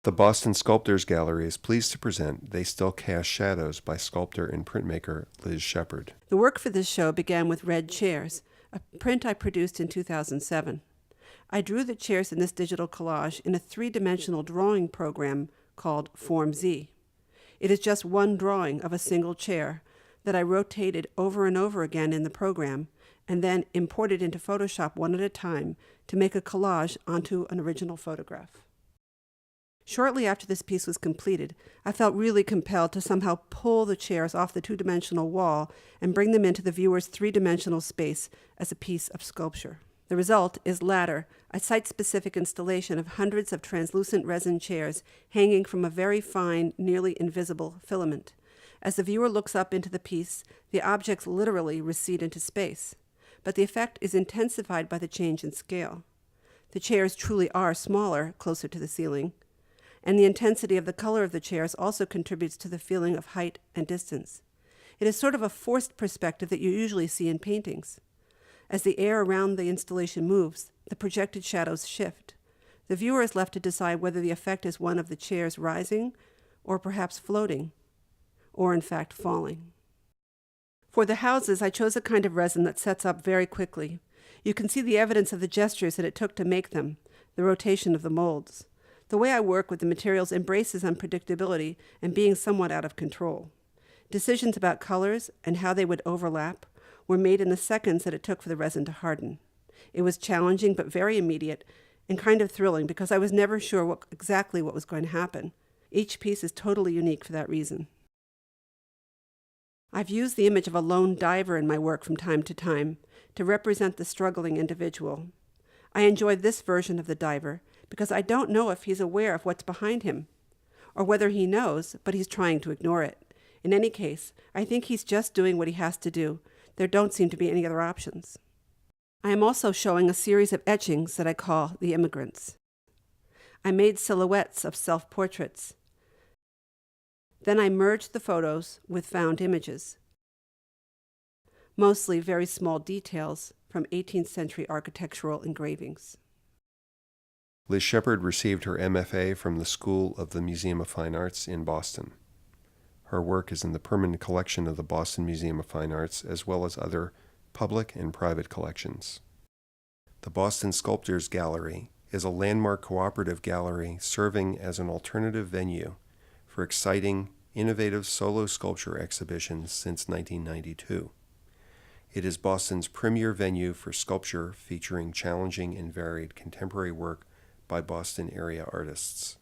The Boston Sculptors Gallery is pleased to present They Still Cast Shadows by sculptor and printmaker Liz Shepard. The work for this show began with Red Chairs, a print I produced in 2007. I drew the chairs in this digital collage in a three-dimensional drawing program called Form Z. It is just one drawing of a single chair that I rotated over and over again in the program and then imported into Photoshop one at a time to make a collage onto an original photograph. Shortly after this piece was completed, I felt really compelled to somehow pull the chairs off the two-dimensional wall and bring them into the viewer's three-dimensional space as a piece of sculpture. The result is Ladder, a site-specific installation of hundreds of translucent resin chairs hanging from a very fine, nearly invisible filament. As the viewer looks up into the piece, the objects literally recede into space, but the effect is intensified by the change in scale. The chairs truly are smaller, closer to the ceiling, and the intensity of the color of the chairs also contributes to the feeling of height and distance. It is sort of a forced perspective that you usually see in paintings. As the air around the installation moves, the projected shadows shift. The viewer is left to decide whether the effect is one of the chairs rising, or perhaps floating, or in fact falling. For the houses, I chose a kind of resin that sets up very quickly. You can see the evidence of the gestures that it took to make them, the rotation of the molds. The way I work with the materials embraces unpredictability and being somewhat out of control. Decisions about colors and how they would overlap were made in the seconds that it took for the resin to harden. It was challenging but very immediate and kind of thrilling because I was never sure exactly what was going to happen. Each piece is totally unique for that reason. I've used the image of a lone diver in my work from time to time to represent the struggling individual. I enjoyed this version of the diver because I don't know if he's aware of what's behind him, or whether he knows, but he's trying to ignore it. In any case, I think he's just doing what he has to do. There don't seem to be any other options. I am also showing a series of etchings that I call the immigrants. I made silhouettes of self-portraits. Then I merged the photos with found images, mostly very small details from 18th century architectural engravings. Liz Shepard received her MFA from the School of the Museum of Fine Arts in Boston. Her work is in the permanent collection of the Boston Museum of Fine Arts, as well as other public and private collections. The Boston Sculptors Gallery is a landmark cooperative gallery serving as an alternative venue for exciting, innovative solo sculpture exhibitions since 1992. It is Boston's premier venue for sculpture featuring challenging and varied contemporary work by Boston area artists.